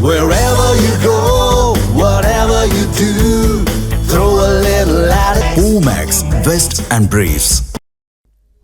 Wherever you go, whatever you do, throw a little at it. Omax, Vest and Briefs.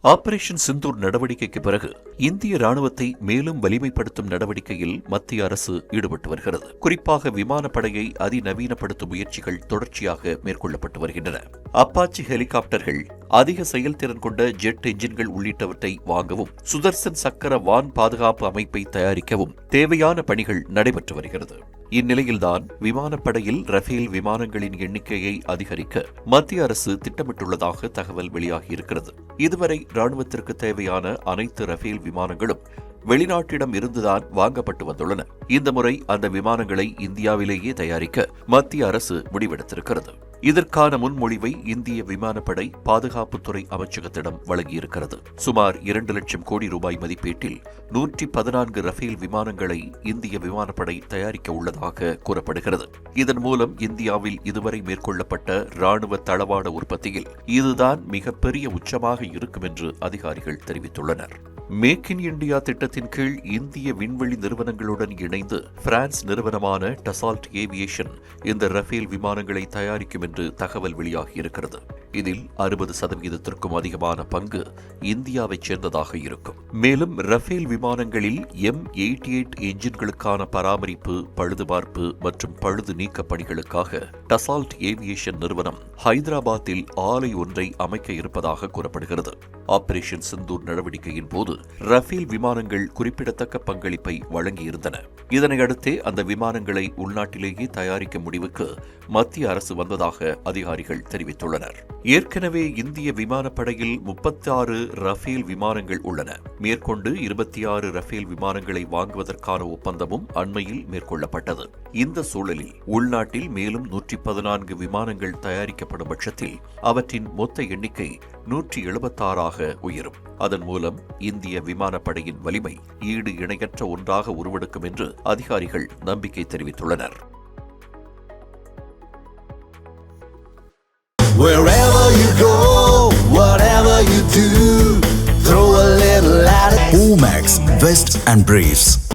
Operation Sindoor நடவடிக்கைக்கு பிறகு இந்திய ராணுவத்தை மேலும் வலிமைப்படுத்தும் நடவடிக்கையில் மத்திய அரசு ஈடுபட்டு வருகிறது. குறிப்பாக விமானப்படையை அதிநவீனப்படுத்தும் முயற்சிகள் தொடர்ச்சியாக மேற்கொள்ளப்பட்டு வருகின்றன. அப்பாச்சி ஹெலிகாப்டர்கள், அதிக செயல்திறன் கொண்ட ஜெட் என்ஜின்கள் உள்ளிட்டவற்றை வாங்கவும், சுதர்சன் சக்கர வான் பாதுகாப்பு அமைப்பை தயாரிக்கவும் தேவையான பணிகள் நடைபெற்று வருகிறது. இந்நிலையில்தான் விமானப்படையில் ரஃபேல் விமானங்களின் எண்ணிக்கையை அதிகரிக்க மத்திய அரசு திட்டமிட்டுள்ளதாக தகவல் வெளியாகியிருக்கிறது. இதுவரை ராணுவத்திற்கு தேவையான அனைத்து ரஃபேல் விமானங்களும் வெளிநாட்டிடம் இருந்துதான் வாங்கப்பட்டு வந்துள்ளன. இந்த முறை அந்த விமானங்களை இந்தியாவிலேயே தயாரிக்க மத்திய அரசு முடிவெடுத்திருக்கிறது. இதற்கான முன்மொழிவை இந்திய விமானப்படை பாதுகாப்புத்துறை அமைச்சகத்திடம் வழங்கியிருக்கிறது. சுமார் 2 லட்சம் கோடி ரூபாய் மதிப்பீட்டில் 114 ரஃபேல் விமானங்களை இந்திய விமானப்படை தயாரிக்க உள்ளதாக கூறப்படுகிறது. இதன் மூலம் இந்தியாவில் இதுவரை மேற்கொள்ளப்பட்ட ராணுவ தளவாட உற்பத்தியில் இதுதான் மிகப்பெரிய உச்சமாக இருக்கும் என்று அதிகாரிகள் தெரிவித்துள்ளனர். மேக் இன் இண்டியா திட்டத்தின் கீழ் இந்திய விண்வெளி நிறுவனங்களுடன் இணைந்து பிரான்ஸ் நிறுவனமான டசால்ட் ஏவியேஷன் இந்த ரஃபேல் விமானங்களை தயாரிக்கும் என்று தகவல் வெளியாகியிருக்கிறது. இதில் 60% அதிகமான பங்கு இந்தியாவைச் சேர்ந்ததாக இருக்கும். மேலும் ரஃபேல் விமானங்களில் M88 என்ஜின்களுக்கான பராமரிப்பு, பழுதுபார்ப்பு மற்றும் பழுது நீக்க பணிகளுக்காக டசால்ட் ஏவியேஷன் நிறுவனம் ஹைதராபாத்தில் ஆலை ஒன்றை அமைக்க இருப்பதாக கூறப்படுகிறது. ஆபரேஷன் சிந்தூர் நடவடிக்கையின் போது ரஃபேல் விமானங்கள் குறிப்பிடத்தக்க பங்களிப்பை வழங்கியிருந்தன. இதனையடுத்தே அந்த விமானங்களை உள்நாட்டிலேயே தயாரிக்க முடிவுக்கு மத்திய அரசு வந்ததாக அதிகாரிகள் தெரிவித்துள்ளனர். ஏற்கனவே இந்திய விமானப்படையில் 36 ரஃபேல் விமானங்கள் உள்ளன. மேற்கொண்டு 26 ரஃபேல் விமானங்களை வாங்குவதற்கான ஒப்பந்தமும் அண்மையில் மேற்கொள்ளப்பட்டது. இந்த சூழலில் உள்நாட்டில் மேலும் 114 விமானங்கள் தயாரிக்கப்படும் பட்சத்தில் அவற்றின் மொத்த எண்ணிக்கை 176 உயரும். அதன் மூலம் இந்திய விமானப்படையின் வலிமை ஈடு இணையற்ற ஒன்றாக உருவெடுக்கும் என்று அதிகாரிகள் நம்பிக்கை தெரிவித்துள்ளனர். Wherever you go, whatever you do, throw a little at it. Omax, Vest and Briefs.